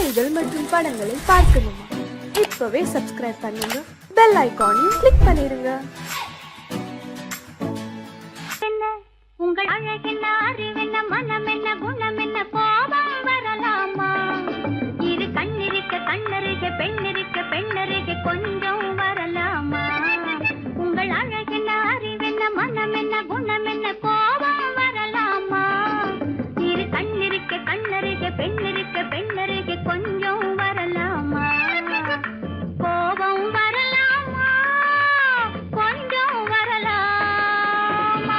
கதைகள் மற்றும் படங்களை பார்க்கணுமா? இப்பவே சப்ஸ்கிரைப் பண்ணுங்க, பெல் ஐகானையும் கிளிக் பண்ணிருங்க. உங்கள் அழகென்ன, அறிவென்ன, மனம் என்ன, குணம் என்ன, கோபம் வரலாமா? இரு கண்ணிருக்க கண்ணருக, பெண்ணிருக்க பெண்ணருக, கொஞ்சம் வரலாமா? உங்கள் அழகென்ன, அறிவென்ன, மனம் என்ன, குணம் என்ன, கோபம் வரலாமா? இரு கண்ணிருக்க கண்ணருக, பெண்ணிருக்க பெண்ணருக, கொஞ்சம் வரலாமா? கோபம் வரலாமா? கொஞ்சம் வரலாமா?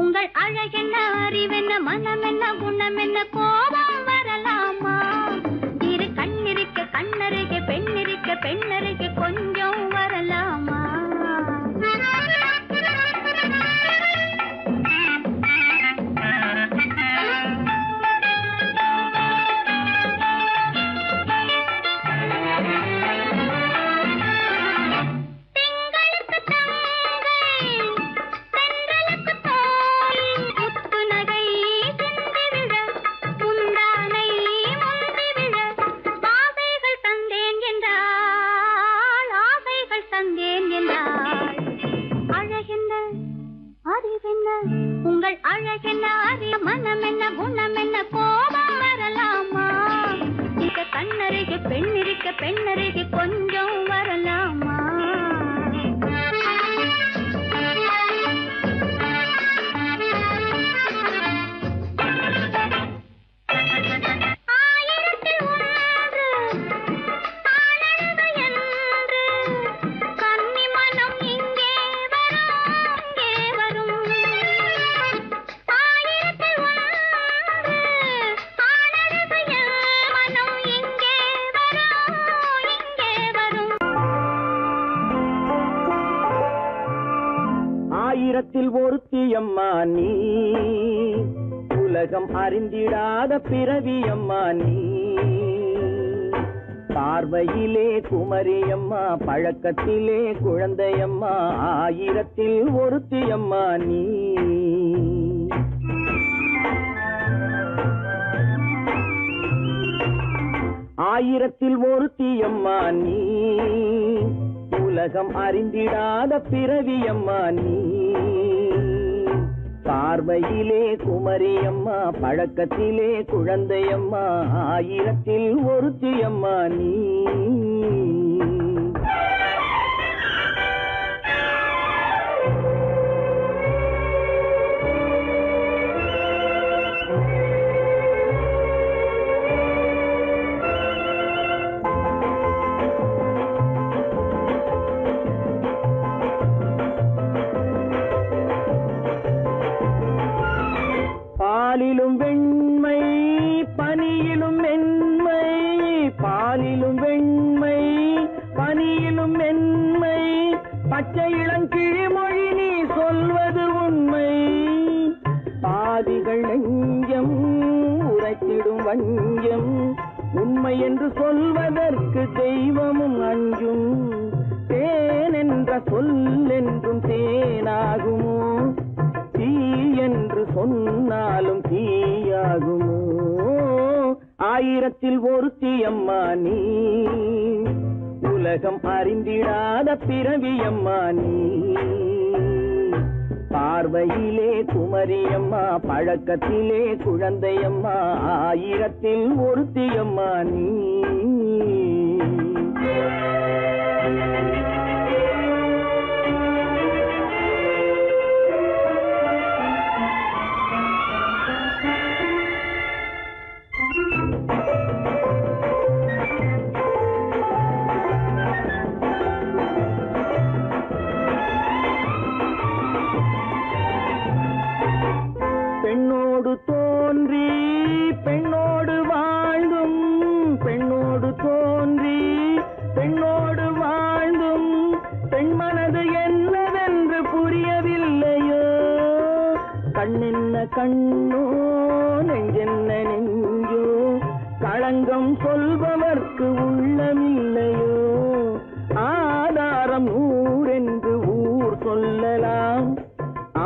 உங்கள் அழகென்ன, அறிவென்ன, மனம் என்ன, குணம் என்ன, கோபம் வரலாமா? இரு கண்ணிருக்க கண்ணருக, பெண்ணிருக்க பெண்ணருக, கொஞ்சம் வரலாமா? உங்கள் அழகென்ன, அறிய, மனம் என்ன, குணம் என்ன, கோபம் வரலாமா? இங்க கண்ணருக பெண்ணிருக்க பெண்ணருக, கொஞ்சம் வரலாமா? ஆயிரத்தில் ஒருத்தியம்மா நீ, உலகம் அறிந்திடாத பிறவியம்மா நீ. பார்வையிலே குமரியம்மா, பழக்கத்திலே குழந்தையம்மா, ஆயிரத்தில் ஒருத்தியம்மா நீ. ஆயிரத்தில் ஒருத்தியம்மா நீ, உலகம் அறிந்திடாத பிறவியம்மா நீ. பார்வையிலே குமரியம்மா, பழக்கத்திலே குழந்தையம்மா, ஆயிரத்தில் ஒருத்தியம்மா நீ. பாலிலும் வெண்மை, பனியிலும் மென்மை, பாலிலும் வெண்மை, பனியிலும் மென்மை, பச்சை இளங்கிழிமொழி நீ சொல்வது உண்மை. பாதிகள் நெஞ்சம் உரைத்திடும் வஞ்சம், உண்மை என்று சொல்வதற்கு தெய்வமும் அஞ்சும். தேன் என்ற சொல் என்றும் தேனாகுமோ, தீ என்று சொன்னாலும் தீயாகுமோ? ஆயிரத்தில் ஒருத்தியம்மா நீ, உலகம் அறிந்திடாத பிறவியம்மா நீ. பார்வையிலே குமரியம்மா, பழக்கத்திலே குழந்தையம்மா, ஆயிரத்தில் ஒருத்தியம்மா நீ. கண்ணோ நெஞ்சென்ன நெஞ்சோ களங்கம் சொல்பவர்க்கு உள்ளமில்லையோ ஆதாரம் ஊரென்று ஊர் சொல்லலாம்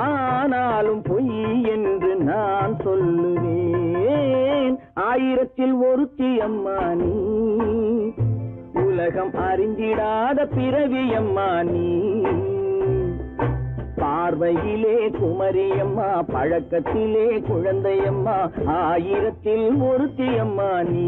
ஆனாலும் பொய் என்று நான் சொல்லுவேன் ஆயிரத்தில் ஒருத்தி அம்மா நீ உலகம் அறிந்திடாத பிறவி அம்மா நீ பார்வையிலே குமரியம்மா பழக்கத்திலே குழந்தையம்மா ஆயிரத்தில் ஒருத்தி அம்மா நீ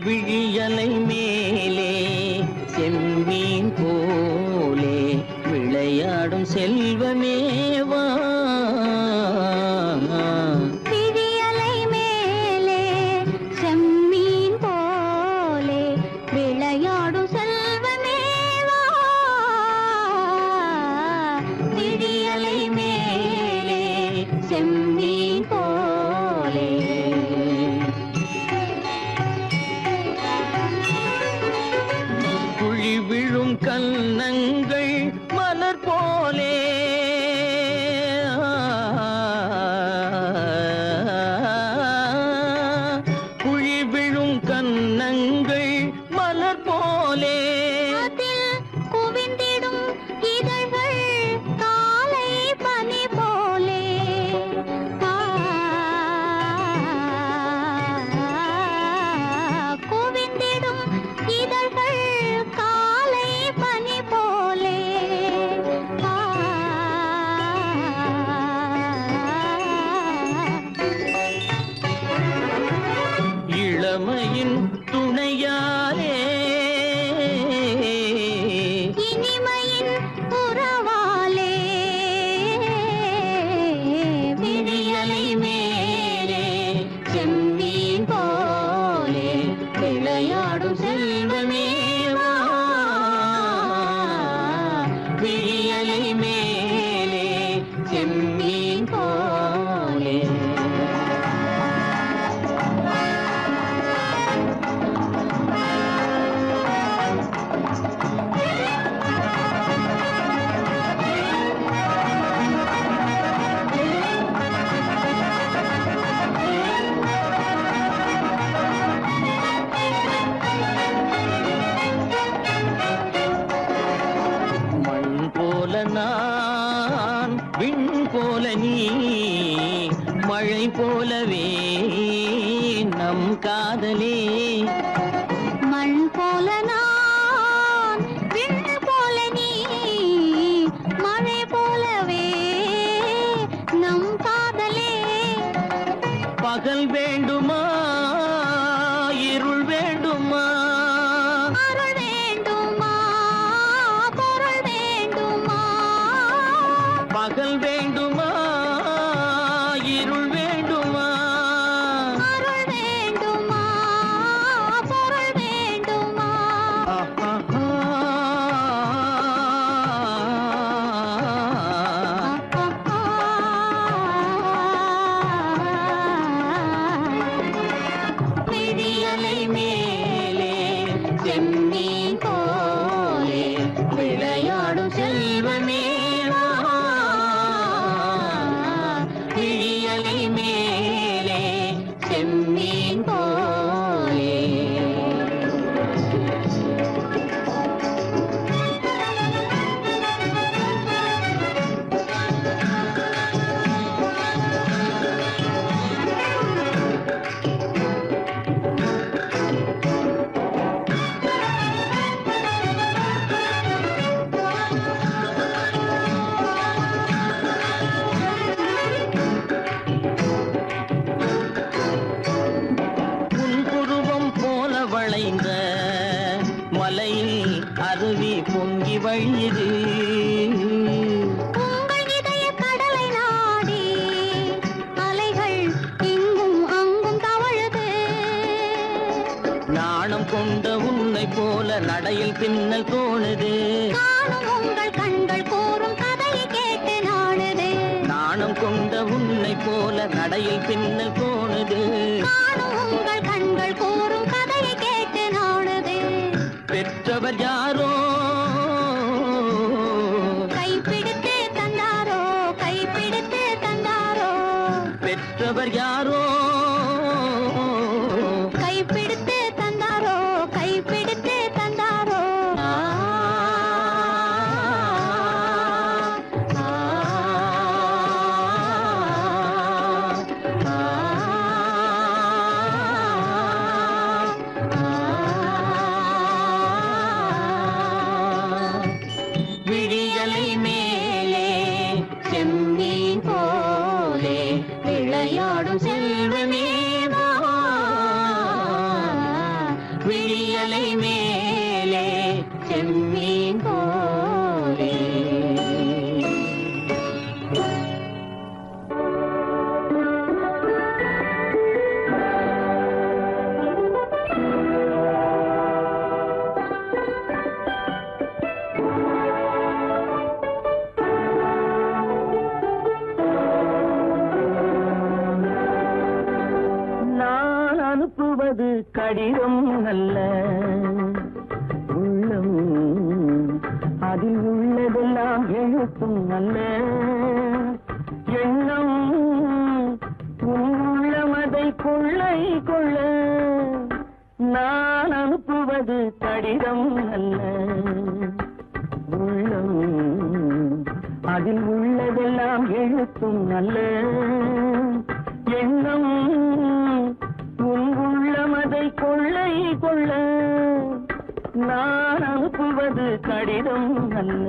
விழியலை மேலே செம்மீன் போலே விளையாடும் செல்வமேவா விழியலை மேலே செம்மீன் போலே விளையாடும் செல்வமேவா விழியலை மேலே செம்மீன் போலே விழும் கன்னங்கள் மலர் போலே குழி விழும் கன்னங்கள் மலர் போலே குவிந்திடும் இதழ்கள் காலை பனி போலே குவிந்திடும் இதழ்கள் காலை பனி போலே இளமையின் துணையாலே இனிமையின் உறவாலே விழியலை மேலே செம்மீன் போலே விளையாடும் செல்வமேவா விழியலை மேலே செம்மீன் போலே மண் போல நான் விண் போல நீ மழை போலவே நம் காதலே மண் போல நான் விண் போல நீ மழை போலவே நம் காதலே பகல் வேண்டுமா இருள் வேண்டுமா அருள் வேண்டுமா பொருள் வேண்டுமா பகல் வேண்டுமா இருள் வேண்டுமா அருள் வேண்டுமா பொருள் வேண்டுமா விழியலை மேலே செம்மீன் போலே விளையாடும் செல்வமேவா விழியலை மேலே செம்மீன் போலே அலையில் அருவி பொங்கி வழியுது. உங்கள் இதய கடலை நாடி அலைகள் இங்கும் அங்கும் தவழுது. நாணம் கொண்ட உன்னை போல நடையில் பின்னல் தோணுது. காணும் உங்கள் கண்கள் கூறும் கதையை கேட்டு நாடுது. நாணம் கொண்ட உன்னை போல நடையில் பின்னல் தோணுது. காணும் உங்கள் கண்கள் கூறும் கதையை கேட்டு நாடுது. பெற்றவர் யாரோ கைப்பிடித்து தந்தாரோ, கைப்பிடித்து தந்தாரோ. பெற்றவர் யாரோ கைப்பிடித்து தந்தாரோ, கைப்பிடித்து தந்தாரோ. ஆ, ஆ, விழியலை மேலே செம்மீன் போலே விளையாடும் செல்வமேவா. விழியலை மேலே செம்மீன் போலே. நான் அனுப்புவது கடிதம் அல்ல, உள்ளம் அதில் உள்ளதெல்லாம் எழுத்தும் அல்ல. எண்ணம் உன் உள்ளமதை கொள்ளை கொள்ள. நான் அனுப்புவது கடிதம் அல்ல, உள்ளம் அதில் உள்ளதெல்லாம் எழுத்தும் அல்ல. எண்ணம் உன் உள்ளமதை கொள்ளை கொள்ள. நான் அனுப்புவது கடிதம் அல்ல.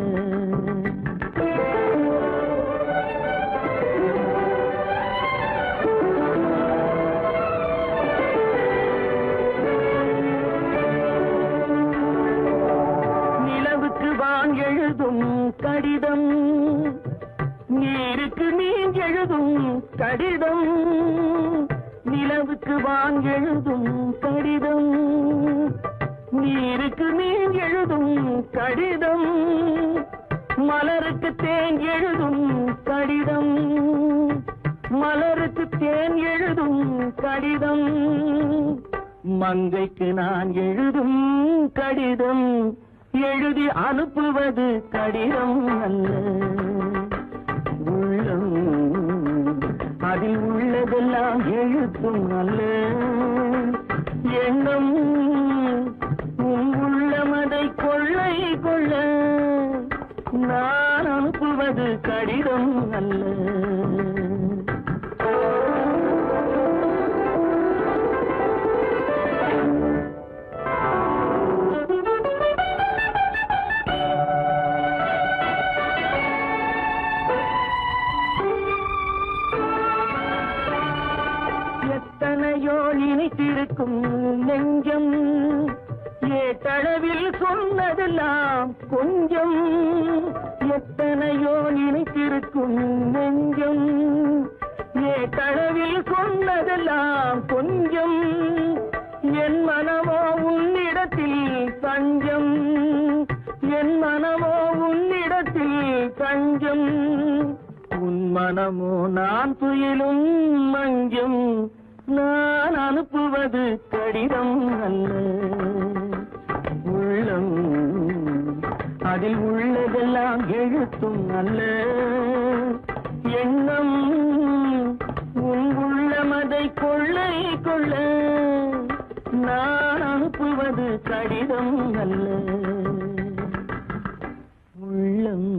நிலவுக்கு வான் எழுதும் கடிதம், நீருக்கு நீன் எழுதும் கடிதம். நிலவுக்கு வான் எழுதும் கடிதம், நீருக்கு நீன் எழுதும் கடிதம். மலருக்கு தேன் எழுதும் கடிதம், மலருக்கு தேன் எழுதும் கடிதம். மங்கைக்கு நான் எழுதும் கடிதம், எழுதி அனுப்புவது கடிதம் அல்ல. உள்ளம் அதில் உள்ளதெல்லாம் எழுத்தும் அல்ல. எண்ணம் உன் உள்ளமதை கொள்ளை கொள்ள. நான் அனுப்புவது கடிதம் அல்ல. எத்தனையோ இனித்திருக்கும் நெஞ்சம், ஏட்டளவில் சொன்னதெல்லாம் கொஞ்சம். எத்தனையோ இனித்திருக்கும் நெஞ்சம், ஏட்டளவில் சொன்னதெல்லாம் கொஞ்சம். என் மனமோ உன்னிடத்தில் தஞ்சம், என் மனமோ உன்னிடத்தில் தஞ்சம். உன் மனமோ நான் துயிலும் மஞ்சம். நான் அனுப்புவது கடிதம் அல்ல, உள்ளம் அதில் உள்ளதெல்லாம் எழுத்தும் அல்ல. எண்ணம் உன் உள்ளமதை கொள்ளை கொள்ள. நான் அனுப்புவது கடிதம் அல்ல, உள்ளம்.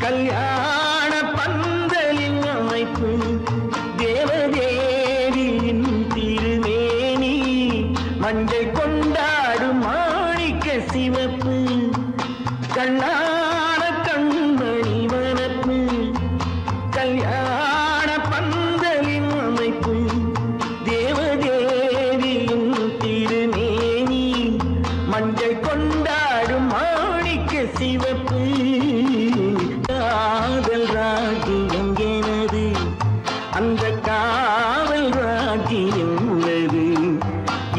கல்யாண பந்தலின் அமைப்பு தேவதேவியின் திருமேனி மஞ்சள் கொண்டாடும் மாணிக்க சிவப்பு கண்ணான கண்மணி வனப்பு கல்யாண பந்தலின் அமைப்பு தேவதேவியின் திருமேனி மஞ்சள் கொண்டாடும் மாணிக்க சிவப்பு காதல் ராஜ்யம் எனது அந்த காவல் ராஜ்யம் உள்ளது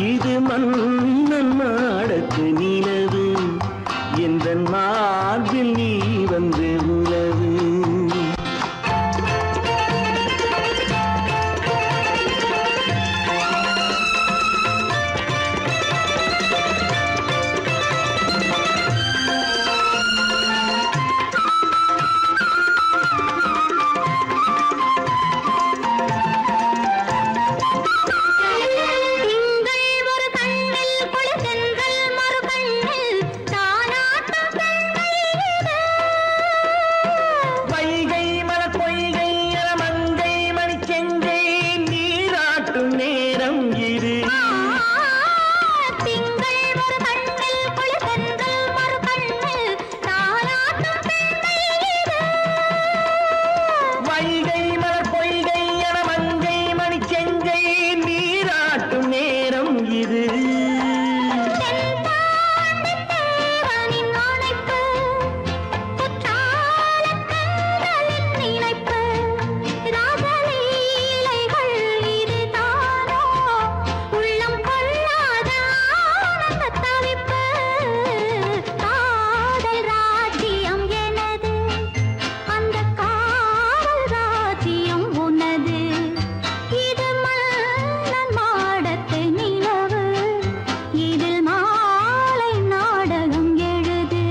இது மன்னன் மாடத்து நிலவு எந்த மார்பில் நீ வந்து உலவு திங்கள் ஒரு கண்ணில் குளிர்தென்றல் மறு கண்ணில் தானாட்டம் பெண்கள் இது. வைகை மலர் பொய்கை மங்கை மணி செங்கை நீராட்டும் நேரம் இது திங்கள் ஒரு கண்ணில் குளிர்தென்றல் மறு கண்ணில் தானாட்டம் பெண்கள் இது. வைகை மலர் பொய்கை மங்கை மணி செங்கை நீராட்டும் நேரம் இது தென்பாண்டித் தேவனின் அணைப்பு, குற்றாலக் கண்களின் நினைப்பு, ராசலீலைகள் இதுதானோ, உள்ளம் கொள்ளாத ஆனந்தத் தவிப்பு. காதல் ராஜ்யம் எனது, அந்த காவல் ராஜ்யம் உனது. இது மன்னன் மாடத்து நிலவு, இதில் மாலை நாடகம் எழுது.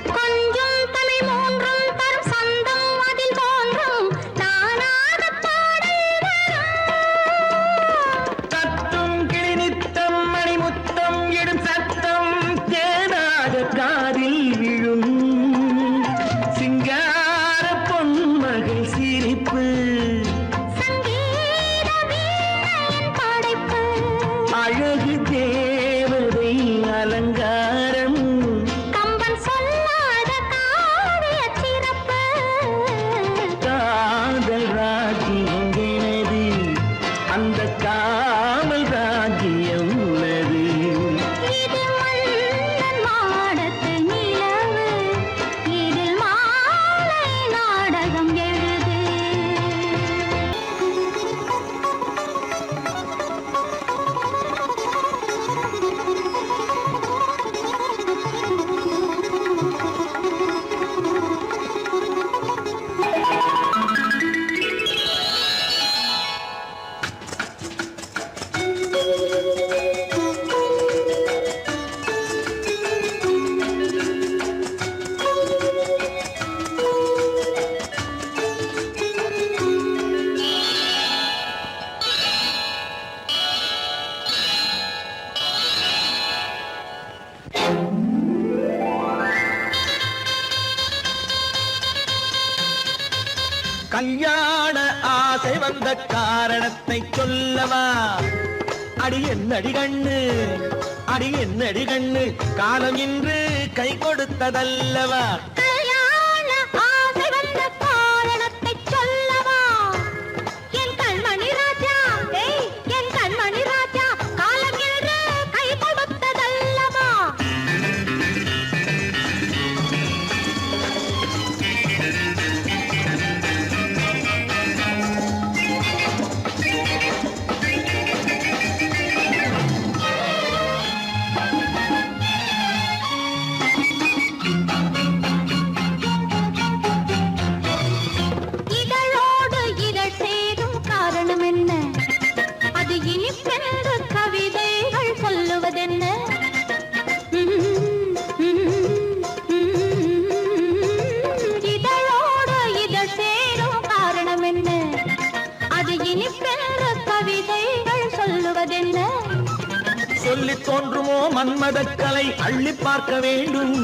கொஞ்சம் தமிழ் மூன்றும் தரும் சந்தம் அதில் தோன்றும் நானாகப் பாடல் வரும். தத்தும் கிளி நித்தம் மணிமுத்தம் இடும் சத்தம் தேனாக காதில் விழும் சிங்கார பொன்மகள் சிரிப்பு சங்கீத வீணையின் படைப்பு, அழகு தேவதை அலங்காரம் கம்பன் சொல்லாத காவியச் சிறப்பு. காதல் ராஜ்யம் எனது அந்த காவல் ராஜ்யம் உள்ளது இது மன்னன் மாடத்து நிலவு, இதில் மாலை நாடகம் எழுது. கல்யாண ஆசை வந்த காரணத்தை சொல்லவா அடி என்னடி கண்ணு அடி என்னடி கண்ணு காலம் இன்று கை கொடுத்ததல்லவா கல்யாண ஆசை வந்த காரணத்தைச் சொல்லவா? என் கண்மணி ராஜா, என் கண்மணி ராஜா, காலம் என்று கை கொடுத்ததல்லவா? இனிப்பென்று கவிதைகள் சொல்லுவதென்ன இதழோடு இதழ் சேரும் காரணம் என்ன அது இனிப்பென்று கவிதைகள் சொல்லுவதென்ன சொல்லி தோன்றுமோ மன்மதக்கலை அள்ளி பார்க்க வேண்டும்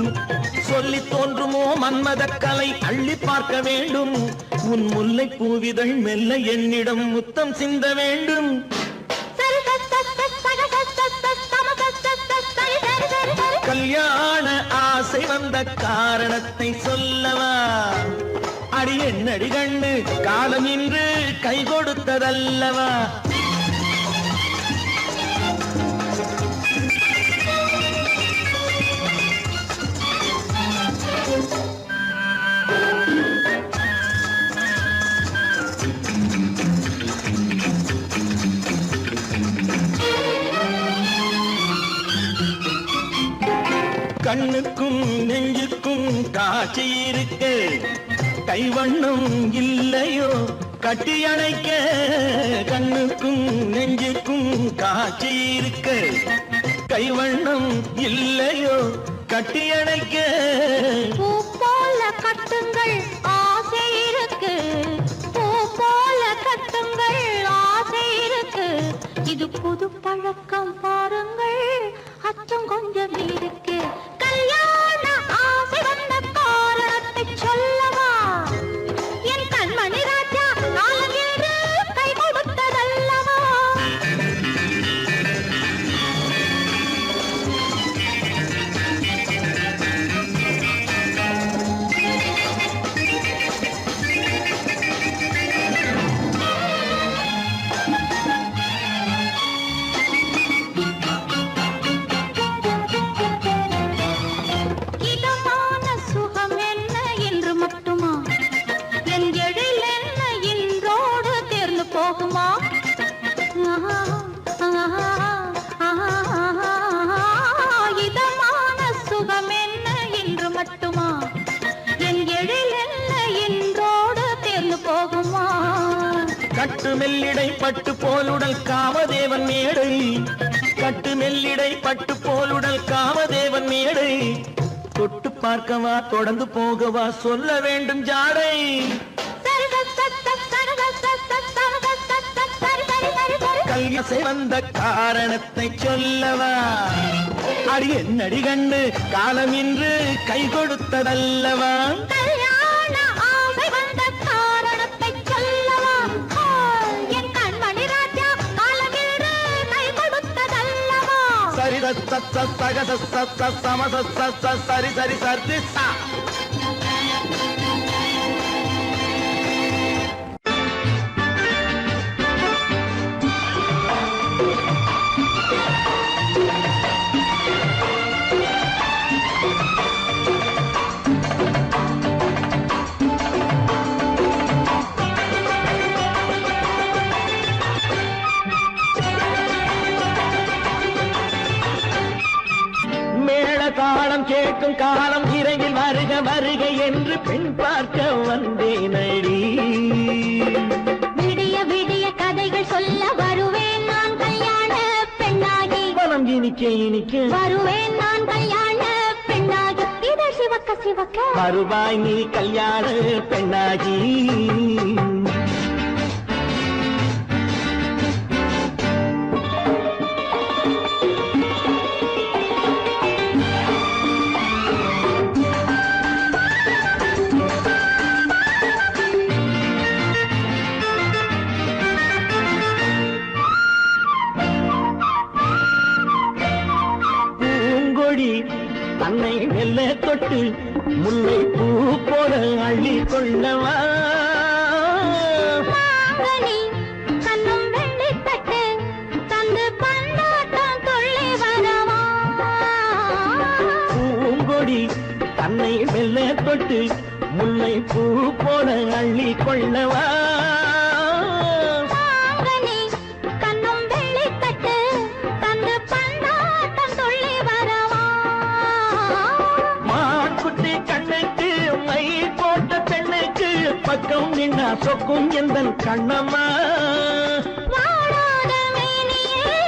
சொல்லி தோன்றுமோ மன்மதக்கலை அள்ளி பார்க்க வேண்டும் உன் முல்லை பூவிதழ் மெல்ல என்னிடம் முத்தம் சிந்த வேண்டும் கல்யாண ஆசை வந்த காரணத்தை சொல்லவா அடி என்னடி கண்ணு காலம் இன்று கை கொடுத்ததல்லவா கண்ணுக்கும் நெஞ்சுக்கும் காட்சி இருக்கு கைவண்ணம் இல்லையோ கட்டி அணைக்க கண்ணுக்கும் நெஞ்சுக்கும் காட்சி இருக்கு கைவண்ணம் இல்லையோ கட்டி அணைக்க பூ போல கட்டுங்கள் ஆசை இருக்கு பூ போல கட்டுங்கள் ஆசை இருக்கு இது புது பழக்கம் பாருங்கள் அச்சம் கொஞ்சம் இருக்கு கல்யாண ஆசை வந்த காரணத்தை சொல்லவா என் கண்மணி ராஜா காலம் என்று கை கொடுத்ததல்லவா இதமான சுகம் என்ன என்று மட்டுமா என் எழில் என்ன இன்றோடு தேர்ந்து போகுமா இதமான சுகம் என்ன என்று மட்டுமா என் எழில் என்ன இன்றோடு தேர்ந்து போகுமா கட்டு மெல்லிடை பட்டு போலுடல் காமதேவன் மேடை கட்டு மெல்லிடை பட்டு போலுடல் காமதேவன் மேடை தொட்டு பார்க்கவா தொடர்ந்து போகவா சொல்ல வேண்டும் ஜாடை கல்யாசை வந்த காரணத்தை சொல்லவா அடி என்னடி கண்டு காலம் இன்று கை கொடுத்ததல்லவா கல்யாண ஆசை வந்த காரணத்தை சொல்லவா என் கண்மணி ராஜா காலமின்று கை கொடுத்ததல்லவா சரி சக சம சரி சரி சரி சா தாளம் கேட்கும் காலம் இறையில் வருக வருக என்று பெண் பார்க்க வந்தேனடி விடிய விடிய கதைகள் சொல்ல வருவேன் நான் கல்யாண பெண்ணாகி மனம் இனிக்க வருவேன் நான் கல்யாண பெண்ணாகி இது சிவக்க சிவக்க வருவாய் நீ கல்யாண பெண்ணாகி தன்னை மெல்ல தொட்டு முல்லை பூ போல அள்ளி கொள்ளவா கண்ணும் வெள்ளி தட்டு தந்து பந்தாட்டம் துள்ளி வரவா பூங்கொடி தன்னை மெல்ல தொட்டு முல்லை பூ போல அள்ளி கொள்ளவா பக்கம் நின்னா சொக்கும் எந்தன் கண்ணம்மா வாழாத மேனியே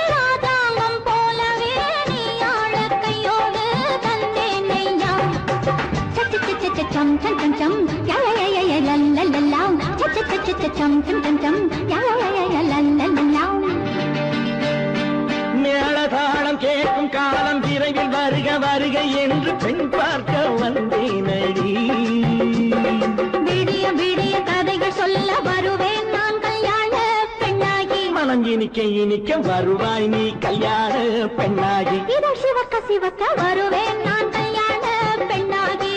chum ya ya ya ya la la la la cha cha cha cha chum chum chum chum ya ya ya ya la la la la மேளதாளம் கேட்கும் காலம் விரைவில் வருக வருக என்று பெண் பார்க்க வந்தேனடி. விடிய விடிய கதைகள் சொல்ல வருவேன் நான் கல்யாண பெண்ணாகி. மனம் இனிக்க இனிக்க வருவாய் நீ கல்யாண பெண்ணாகி. இதழ் சிவக்க சிவக்க வருவேன் நான் கல்யாண பெண்ணாகி.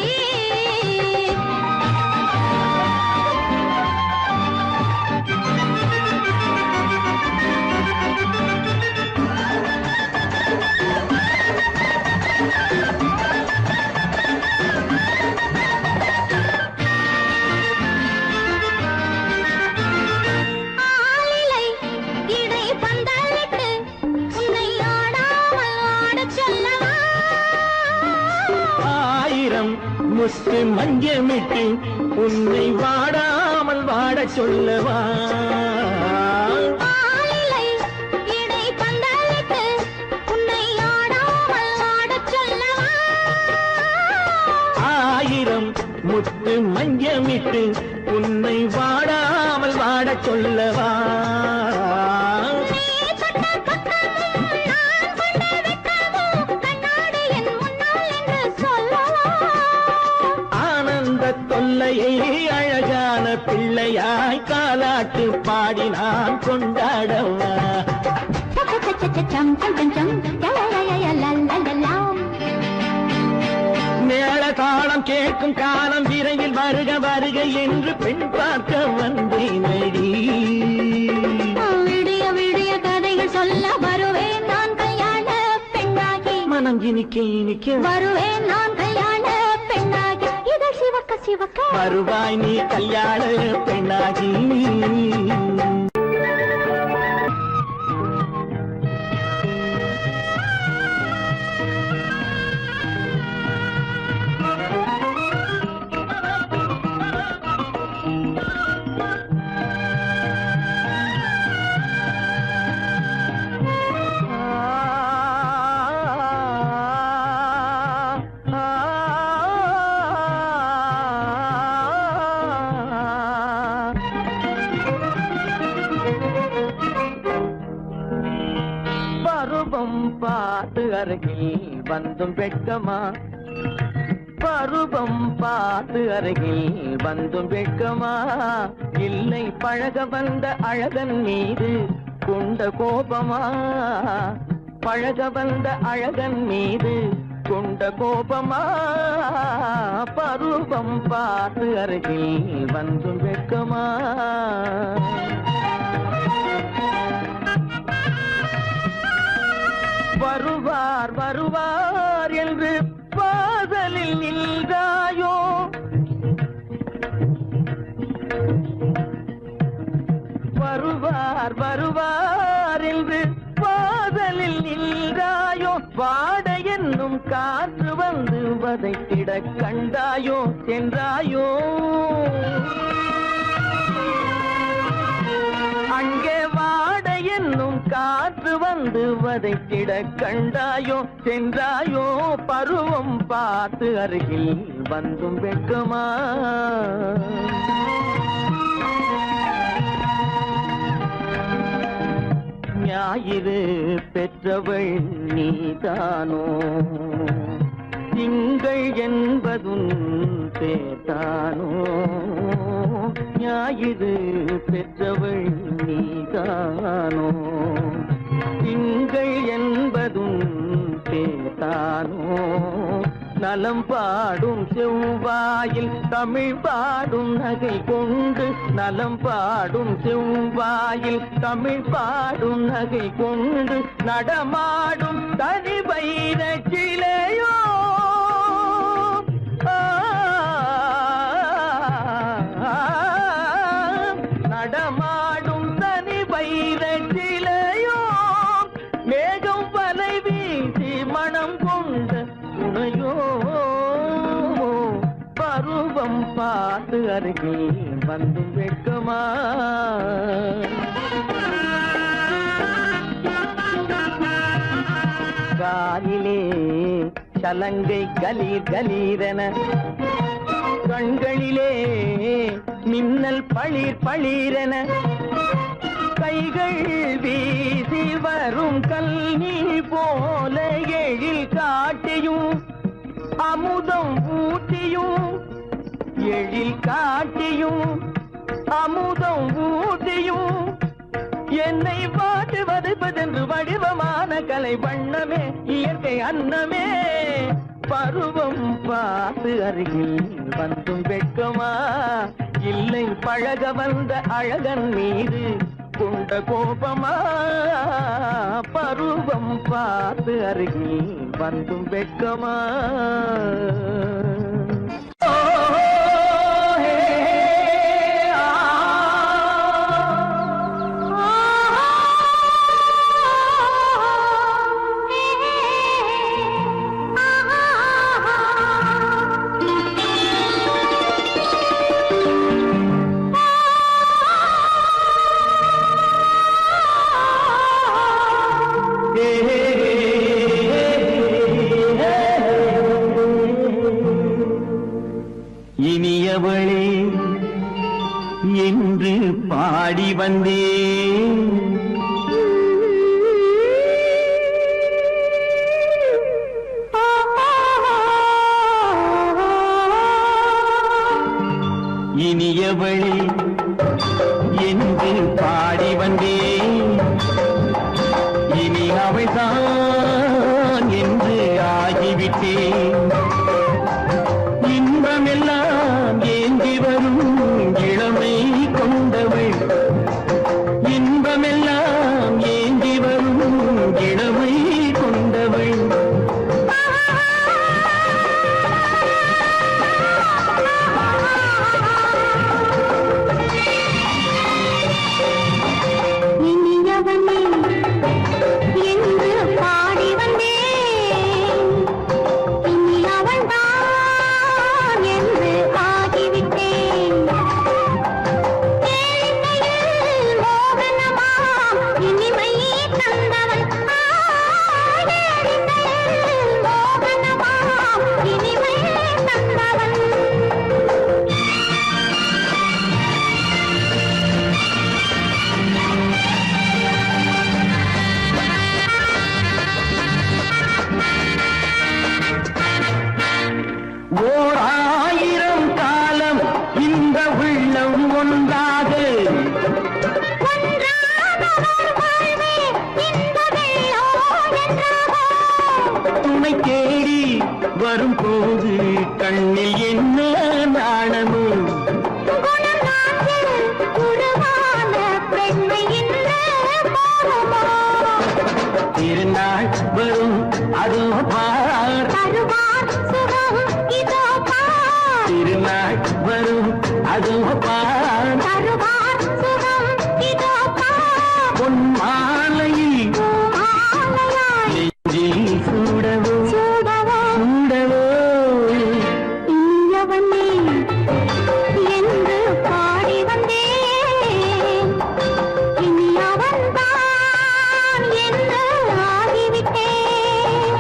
முத்து மஞ்சமிட்டு உன்னை வாடாமல் வாட சொல்லவா. ஆயிரம் முத்து மஞ்சமிட்டு உன்னை வாடாமல் வாட சொல்லவா. தொல்லையை அழகான பிள்ளையாய் காலாட்டு பாடி நான் கொண்டாடவா. மேள தாளம் கேட்கும் காலம் விரைவில் வருக வருக என்று பெண் பார்க்க வந்தேனடி. விடிய விடிய கதைகள் சொல்ல வருவேன் நான் கல்யாண பெண்ணாகி. மனம் இனிக்க இனிக்க வருவேன் நான் கல்யாண பெண்ணாகி. இதழ் சிவக்க சிவக்க வருவாய் நீ கல்யாண பெண்ணாகி. பார்த்து அருகில் வந்தும் வெட்கமா. பருவம் பார்த்து அருகில் வந்தும் வெட்கமா. இல்லை பழக வந்த அழகன் மீது கொண்ட கோபமா. பழக வந்த அழகன் மீது கொண்ட கோபமா. பருவம் பார்த்து அருகில் வந்தும் வெட்கமா. வருவார் வருவார் என்று வாசலில் நின்றாயோ. வருவார் வருவார் என்று வாசலில் நின்றாயோ. வாட என்னும் காற்று வந்து வதைத்திட கண்டாயோ சென்றாயோ. அங்கே வாட என்னும் காற்று வந்து வதைத்திட கண்டாயோ சென்றாயோ. பருவம் பார்த்து அருகில் வந்தும் வெட்கமா. ஞாயிறு பெற்றவள் நீதானோ. திங்கள் என்பதும் பேத்தானோ. ஞாயிறு பெற்றவள் நீதானோ. திங்கள் என்பதும் பேத்தானோ. நலம் பாடும் செவ்வாயில் தமிழ் பாடும் நகை கொண்டு. நலம் பாடும் செவ்வாயில் தமிழ் பாடும் நகை கொண்டு. நடமாடும் தனி வைர சிலையோ. நடமாடும் தனி வைர சிலையோ. மேகம் வலை வீசி மனம் கொண்ட துணையோ. பருவம் பார்த்து அருகில் வந்தும் வெட்கமா. காலிலே சலங்கை கலீர் கலீரென கண்களிலே மின்னல் பளிர் பளிரென கைகள் வீசி வரும் கல்நீர் போல எழில் காட்டியும் அமுதம் ஊட்டியும் எழில் காட்டியும் அமுதம் ஊட்டியும் என்னை பாட்டு வதைப்பதென்று வடிவமான கலை வண்ணமே இயற்கை அன்னமே பருவம் பார்த்து அருகில் வந்தும் வெட்கமா இல்லை பழக வந்த அழகன் மீது கொண்ட கோபமா பருவம் பார்த்து அருகில் வந்தும் வெட்கமா இனியவளே என்று பாடி வந்தேன் இனியவளே என்று பாடி வந்தேன் இனி அவள்தான் என்று ஆகிவிட்டேன் இன்பமெல்லாம் ஏந்தி வரும் இளமை கொண்டவள் இன்பமெல்லாம் ஏந்தி வரும் இளமை கொண்டவள் இனியவனே என்று பாடி வந்தேன் இனி அவள்தான் என்று ஆகிவிட்டேன் கேளிக்கையில் மோகனமாம் இனிமை தந்தவன் கேளிக்கையில் மோகனமாம் இனிமை தந்தவன் ஓர் ஆயிரம் காலம் இந்த உள்ளம் ஒன்றாக துணை தேடி வரும்போது கண்ணில் என்ன நாணமோ திருநாள் வரும் அதோ பார் திருநாள் வரும் அதோ பார் பொன் மாலையில் நெஞ்சில் சூடவோ சூடவோ என்று பாடி வந்தேன் இனி அவன்தான் என்று ஆகிவிட்டேன்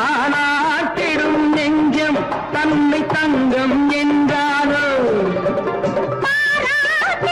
தானாட்டிடும் நெஞ்சம் தன்னை தங்கம் என்றாலோ பாராட்டி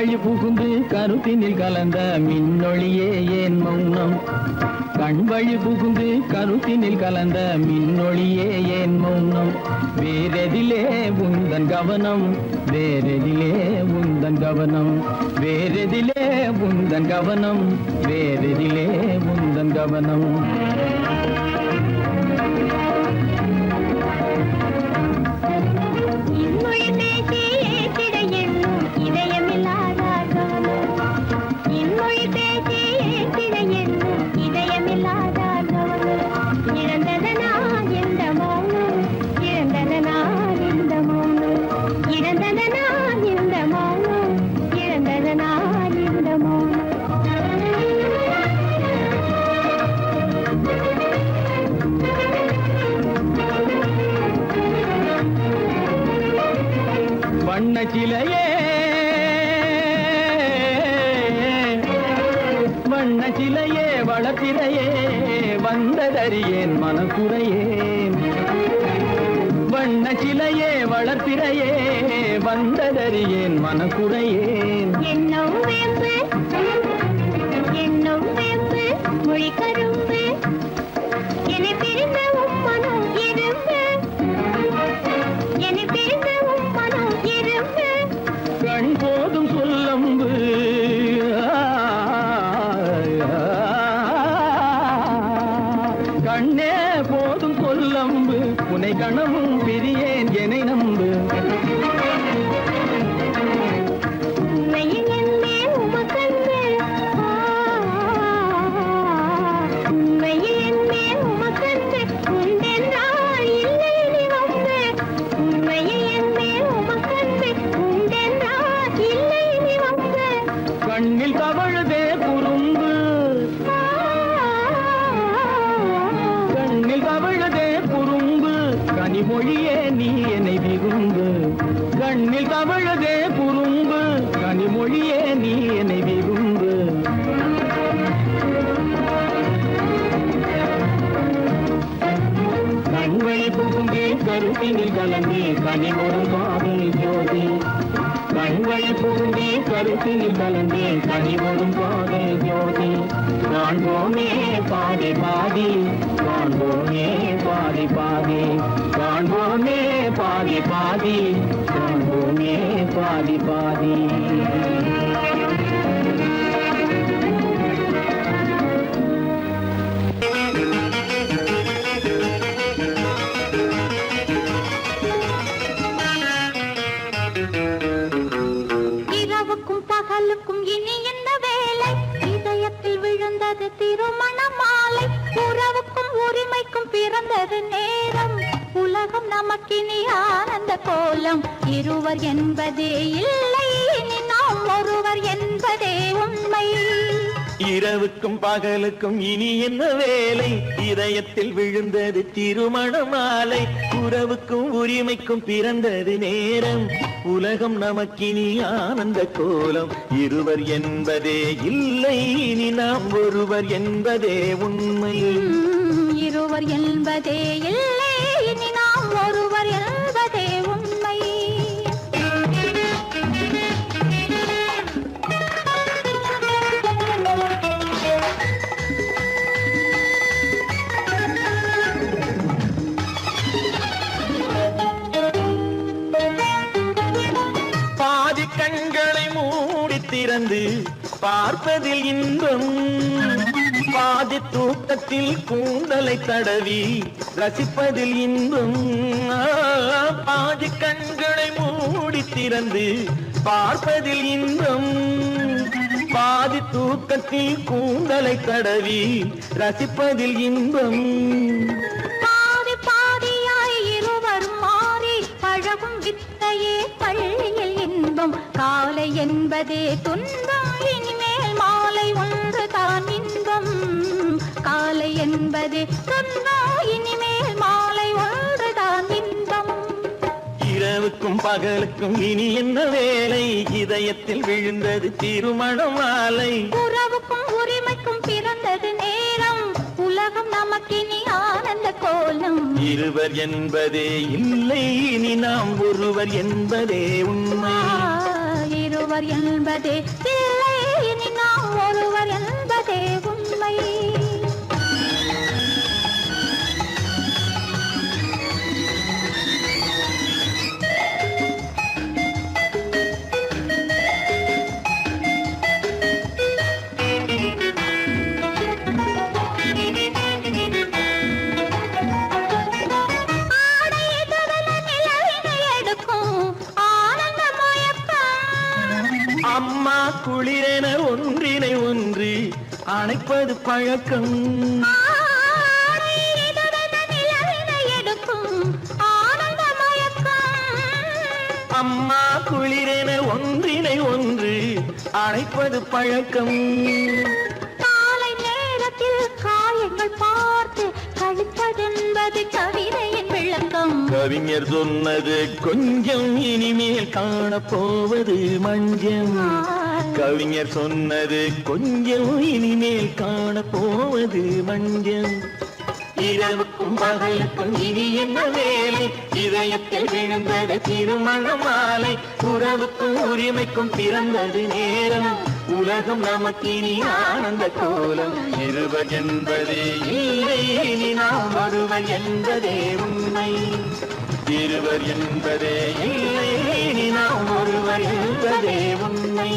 வழி புகுந்து கருத்தினில் கலந்த மின்னொளியே ஏன் மௌனம் கண் வழி புகுந்து கருத்தினில் கலந்த மின்னொளியே ஏன் மௌனம் வேறெதிலே உந்தன் கவனம் வேறெதிலே உந்தன் கவனம் வேறெதிலே உந்தன் கவனம் வேறெதிலே உந்தன் கவனம் இன்மொழி பேசி ஏற்றிட எண்ணும் இதயமில்லாதார் கவனம் இன்மொழி பேசி ஏற்றிட எண்ணும் இதயமில்லாதார் கவனம் இழந்ததனா எந்த மௌனம் இழந்ததனா இந்த மௌனம் இழந்ததனா இந்த மௌனம் இழந்ததனா இந்த மௌனம் வண்ண சிலையே வண்ண சிலையே வளர்த்திரையே வந்ததறியேன் மனக்குறையேன் வண்ண சிலையே வளர்த்திரையே வந்ததறியேன் மனக்குறையேன் என்னும் வேம்பு மொழி கரும்பு என்னை பிரிந்த உம்மனம் இரும்பு என்னை பிரிந்த உம்மனம் இரும்பு கண் போதும் சொல்லம்பு கண்ணே போதும் சொல்லம்பு உனை கணமும் பிரியேன் என்னை நம்பு உண்மையில் என்னே உமக்கன்று உண்மையில் என்னே உமக்கன்று உண்டென்றால் இல்லை நீ வந்து உண்மையில் என்னே உமக்கன்று உண்டென்றால் இல்லை நீ வந்து கண்ணில் தவழுதே குறும்பு கண்ணில் தவழுதே குறும்பு கனிமொழியே நீ என்னை விரும்பு கண்ணில் தவழுதே குறும்பு கனிமொழியே நீ என்னை விரும்பு கண்வழி புகுந்து கருத்தினில் கலந்து கனிமொரும் காதல் ஜோதி கண்வழி புகுந்து கருத்தினில் கலந்து கனிமொரும் காதல் ஜோதி காண்போமே பாதி பாதி காண்போமே பாதி பாதி காண்போமே பாதி பாதி காண்போமே பாதி பாதி இரவுக்கும் பகலுக்கும் இனி என்ன வேலை இதயத்தில் விழுந்தது திருமண மாலை உறவுக்கும் உரிமைக்கும் பிறந்தது நேரம் உலகம் நமக்கினி ஆனந்த கோலம் இருவர் என்பதே இல்லை இனி நாம் ஒருவர் என்பதே உண்மை இரவுக்கும் பகலுக்கும் இனி என்ன வேலை இதயத்தில் விழுந்தது திருமண மாலை உறவுக்கும் உரிமைக்கும் பிறந்தது நேரம் உலகம் நமக்கினி ஆனந்த கோலம் இருவர் என்பதே இல்லை இனி நாம் ஒருவர் என்பதே உண்மை இருவர் என்பதே இல்லை இனி நாம் ஒருவர் என்பதே உண்மை பாதி கண்களை மூடி திறந்து பார்ப்பதில் இன்பம் பாதி தூக்கத்தில் கூந்தலை தடவி ரசிப்பதில் இன்பம் பாதி கண்களை மூடி திறந்து பார்ப்பதில் இன்பம் பாதி தூக்கத்தில் கூந்தலை தடவி ரசிப்பதில் இன்பம் பாதி பாதியாய் இருவர் மாறி பழகும் வித்தையே பள்ளியில் இன்பம் காலை என்பதே துன்பம் இனிமேல் மாலை ஒன்று தான் இன்பம் காலை என்பதே துன்பம் இனிமேல் மாலை ஒன்று தான் இன்பம் இரவுக்கும் பகலுக்கும் இனி என்ன வேலை இதயத்தில் விழுந்தது திருமண மாலை உறவுக்கும் உரிமைக்கும் பிறந்தது நேரம் உலகம் நமக்கினி ஆனந்த கோலம் இருவர் என்பதே இல்லை இனி நாம் ஒருவர் என்பதே உண்மை இரு ஒருவர் என்பதே இல்லை, இனி நாம் ஒருவர் என்பதே உண்மை. அம்மா குளிரென ஒன்றினை ஒன்று அணைப்பது பழக்கம். அம்மா குளிரென ஒன்றினை ஒன்று அணைப்பது பழக்கம். காலை நேரத்தில் காயங்கள் பார்த்து கழிப்பதென்பது கவிதையின் விளக்கம். கவிஞர் சொன்னது கொஞ்சம், இனிமேல் காணப்போவது மஞ்சம். கவிஞர் சொன்னது கொஞ்சம், இனிமேல் காணப்போவது மஞ்சம். இரவுக்கும் பகலுக்கும் இனி என்ன வேலை, இதயத்தில் விழுந்தது திருமண மாலை. உறவுக்கும் உரிமைக்கும் பிறந்தது நேரம், உலகம் நமக்கினி ஆனந்த கோலம். இருவர் என்பதே இல்லை, இனி நாம் ஒருவர் என்பதே உண்மை. இருவர் என்பதே இல்லை, இனி நாம் ஒருவர் என்பதே உண்மை.